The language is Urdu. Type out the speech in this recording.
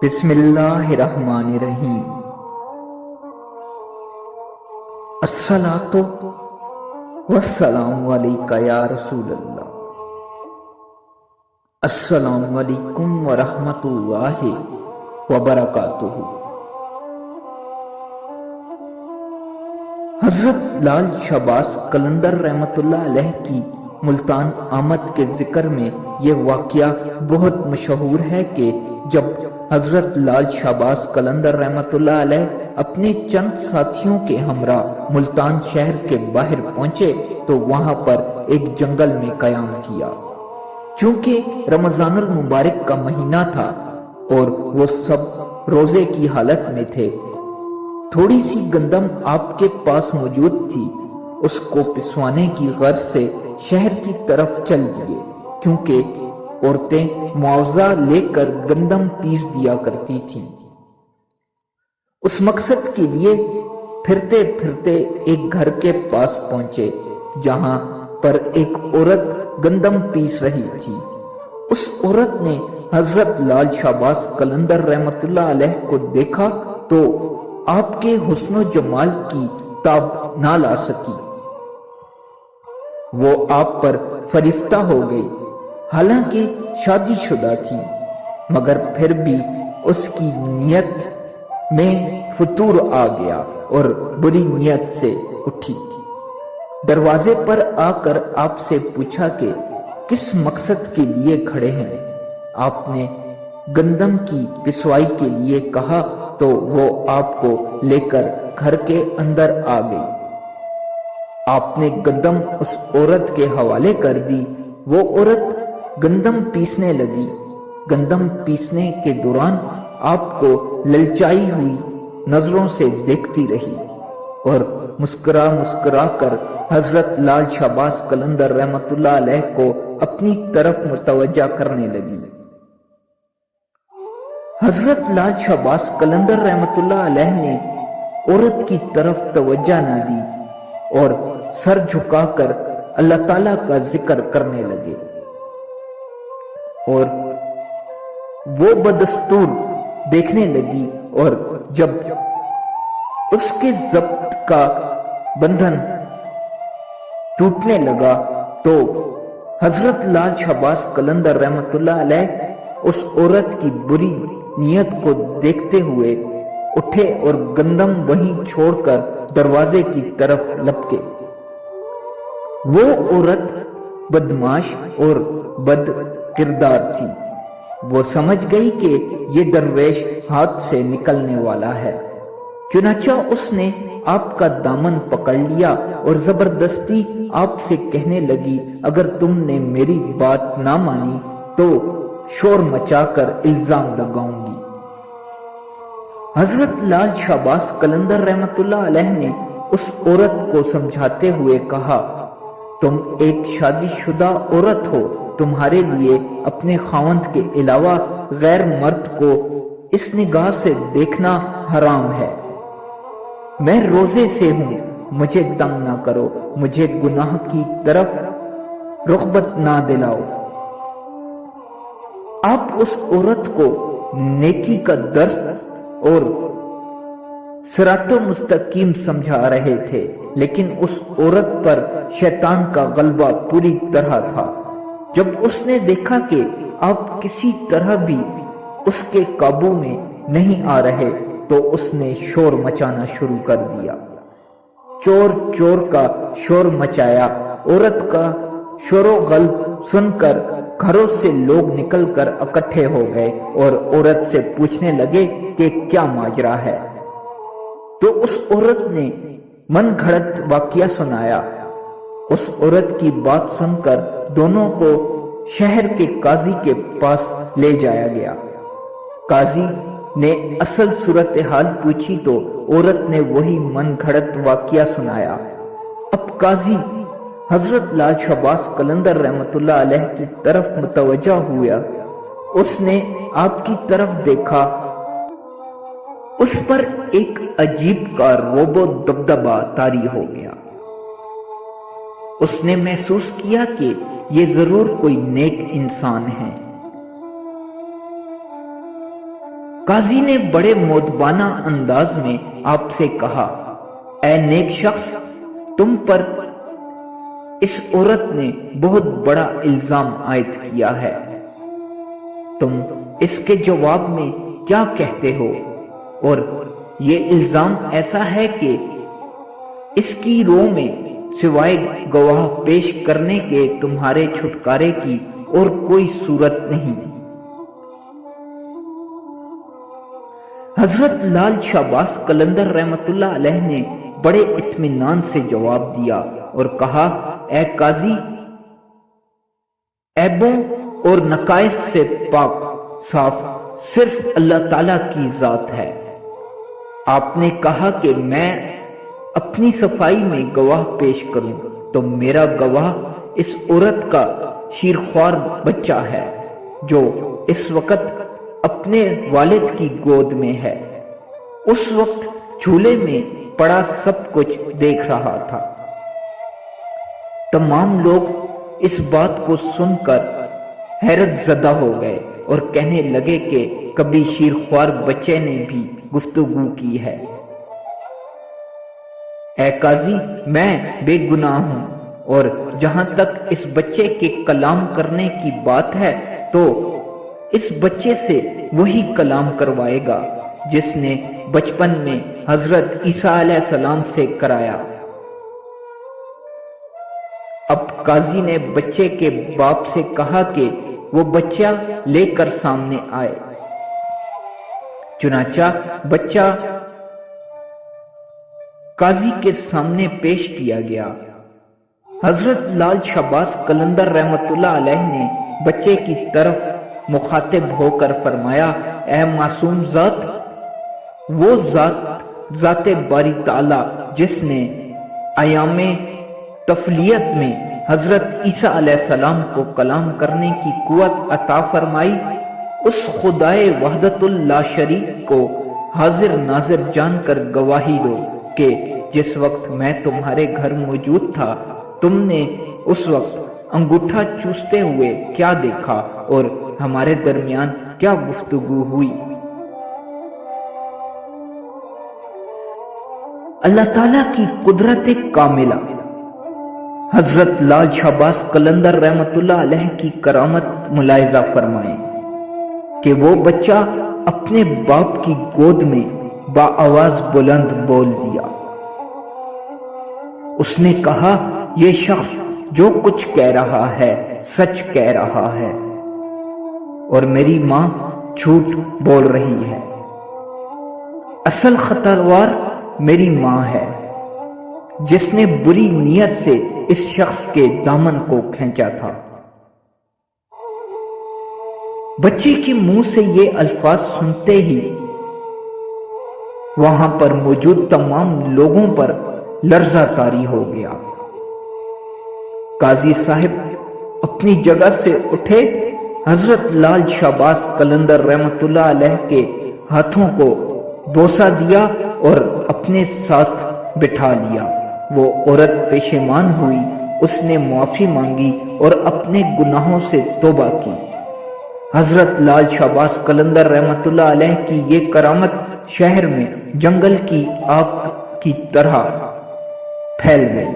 بسم اللہ الرحمن الرحیم۔ الصلاۃ والسلام علیک یا رسول اللہ۔ السلام علیکم ورحمۃ اللہ وبرکاتہ۔ حضرت لال شہباز قلندر رحمۃ اللہ علیہ کی ملتان آمد کے ذکر میں یہ واقعہ بہت مشہور ہے کہ جب حضرت لال شہباز قلندر رحمۃ اللہ علیہ اپنے چند ساتھیوں کے ہمراہ ملتان شہر کے باہر پہنچے تو وہاں پر ایک جنگل میں قیام کیا۔ چونکہ رمضان المبارک کا مہینہ تھا اور وہ سب روزے کی حالت میں تھے، تھوڑی سی گندم آپ کے پاس موجود تھی، اس کو پسوانے کی غرض سے شہر کی طرف چل دیے، کیونکہ عورتیں معاوضہ لے کر گندم پیس دیا کرتی تھیں۔ اس مقصد کے لیے پھرتے پھرتے ایک گھر کے پاس پہنچے جہاں پر ایک عورت گندم پیس رہی تھی۔ اس عورت نے حضرت لال شہباز قلندر رحمۃ اللہ علیہ کو دیکھا تو آپ کے حسن و جمال کی تاب نہ لا سکی، وہ آپ پر فریفتہ ہو گئی۔ حالانکہ شادی شدہ تھی مگر پھر بھی اس کی نیت میں فتور آ گیا اور بری نیت سے اٹھی۔ دروازے پر آ کر آپ سے پوچھا کہ کس مقصد کے لیے کھڑے ہیں۔ آپ نے گندم کی پسوائی کے لیے کہا تو وہ آپ کو لے کر گھر کے اندر آ گئی۔ آپ نے گندم اس عورت کے حوالے کر دی۔ وہ عورت گندم پیسنے لگی۔ گندم پیسنے کے دوران آپ کو للچائی ہوئی نظروں سے دیکھتی رہی اور مسکرا مسکرا کر حضرت لال شہباز قلندر رحمۃ اللہ علیہ کو اپنی طرف متوجہ کرنے لگی۔ حضرت لال شہباز قلندر رحمۃ اللہ علیہ نے عورت کی طرف توجہ نہ دی اور سر جھکا کر اللہ تعالیٰ کا ذکر کرنے لگے اور وہ بدستور دیکھنے لگی، اور جب اس کے ضبط کا بندھن ٹوٹنے لگا تو حضرت لال شہباز قلندر رحمۃ اللہ علیہ اس عورت کی بری نیت کو دیکھتے ہوئے اٹھے اور گندم وہیں چھوڑ کر دروازے کی طرف لپکے۔ وہ عورت بدمعاش اور بد کردار تھی۔ وہ سمجھ گئی کہ یہ درویش ہاتھ سے نکلنے والا ہے، چنانچہ اس نے آپ کا دامن پکڑ لیا اور زبردستی آپ سے کہنے لگی، اگر تم نے میری بات نہ مانی تو شور مچا کر الزام لگاؤں گی۔ حضرت لال شہباز قلندر رحمۃ اللہ علیہ نے اس عورت کو سمجھاتے ہوئے کہا، تم ایک شادی شدہ عورت ہو، تمہارے لیے اپنے خاوند کے علاوہ غیر مرد کو اس نگاہ سے دیکھنا حرام ہے۔ میں روزے سے ہوں، مجھے تنگ نہ کرو، مجھے گناہ کی طرف رغبت نہ دلاؤ۔ آپ اس عورت کو نیکی کا درس اور صراط مستقیم سمجھا رہے تھے، لیکن اس عورت پر شیطان کا غلبہ پوری طرح تھا۔ جب اس نے دیکھا کہ آپ کسی طرح بھی اس کے قابو میں نہیں آ رہے تو اس نے شور مچانا شروع کر دیا۔ چور چور کا شور مچایا۔ عورت کا شور و غل سن کر گھروں سے لوگ نکل کر اکٹھے ہو گئے اور عورت سے پوچھنے لگے کہ کیا ماجرا ہے۔ تو اس عورت نے من گھڑت واقعہ سنایا۔ اس عورت کی بات سن کر دونوں کو شہر کے قاضی کے پاس لے جایا گیا۔ قاضی نے اصل صورتحال پوچھی تو عورت نے وہی من گھڑت واقعہ سنایا۔ اب قاضی حضرت لال شہباز قلندر رحمۃ اللہ علیہ کی طرف متوجہ ہوا۔ اس نے آپ کی طرف دیکھا، اس پر ایک عجیب کا رعب و دبدبہ طاری ہو گیا۔ اس نے محسوس کیا کہ یہ ضرور کوئی نیک انسان ہے۔ قاضی نے بڑے مؤدبانہ انداز میں آپ سے کہا، اے نیک شخص، تم پر اس عورت نے بہت بڑا الزام عائد کیا ہے، تم اس کے جواب میں کیا کہتے ہو؟ اور یہ الزام ایسا ہے کہ اس کی روح میں سوائے گواہ پیش کرنے کے تمہارے چھٹکارے کی اور کوئی صورت نہیں۔ حضرت لال شہباز قلندر رحمت اللہ علیہ نے بڑے اطمینان سے جواب دیا اور کہا، اے قاضی، عیبوں اور نقائص سے پاک صاف صرف اللہ تعالیٰ کی ذات ہے۔ آپ نے کہا کہ میں اپنی صفائی میں گواہ پیش کروں تو میرا گواہ اس عورت کا شیرخوار بچہ ہے جو اس وقت اپنے والد کی گود میں ہے۔ اس وقت جھولے میں پڑا سب کچھ دیکھ رہا تھا۔ تمام لوگ اس بات کو سن کر حیرت زدہ ہو گئے اور کہنے لگے کہ کبھی شیرخوار بچے نے بھی گفتگو کی ہے۔ اے قاضی، میں بے گناہ ہوں، اور جہاں تک اس بچے کے کلام کرنے کی بات ہے تو اس بچے سے وہی کلام کروائے گا جس نے بچپن میں حضرت عیسیٰ علیہ السلام سے کرایا۔ اب قاضی نے بچے کے باپ سے کہا کہ وہ بچہ لے کر سامنے آئے۔ چنانچہ بچہ قاضی کے سامنے پیش کیا گیا۔ حضرت لال شہباز قلندر رحمت اللہ علیہ نے بچے کی طرف مخاطب ہو کر فرمایا، اے معصوم ذات، وہ ذات باری تعالی جس نے ایام طفلیت میں حضرت عیسیٰ علیہ السلام کو کلام کرنے کی قوت عطا فرمائی، اس خدائے وحدت اللہ شریک کو حاضر ناظر جان کر گواہی دو کہ جس وقت میں تمہارے گھر موجود تھا تم نے اس وقت انگوٹھا چوستے ہوئے کیا دیکھا اور ہمارے درمیان کیا گفتگو ہوئی۔ اللہ تعالیٰ کی قدرت کاملہ۔ حضرت لال شہباز قلندر رحمت اللہ علیہ کی کرامت ملاحظہ فرمائیں کہ وہ بچہ اپنے باپ کی گود میں بآواز بلند بول دیا۔ اس نے کہا، یہ شخص جو کچھ کہہ رہا ہے سچ کہہ رہا ہے، اور میری ماں جھوٹ بول رہی ہے۔ اصل خطاوار میری ماں ہے جس نے بری نیت سے اس شخص کے دامن کو کھینچا تھا۔ بچے کے منہ سے یہ الفاظ سنتے ہی وہاں پر موجود تمام لوگوں پر لرزہ طاری ہو گیا۔ قاضی صاحب اپنی جگہ سے اٹھے، حضرت لال شہباز قلندر رحمت اللہ علیہ کے ہاتھوں کو بوسہ دیا اور اپنے ساتھ بٹھا لیا۔ وہ عورت پشیمان ہوئی، اس نے معافی مانگی اور اپنے گناہوں سے توبہ کی۔ حضرت لال شہباز قلندر رحمت اللہ علیہ کی یہ کرامت شہر میں جنگل کی آگ کی طرح پھیل گئی۔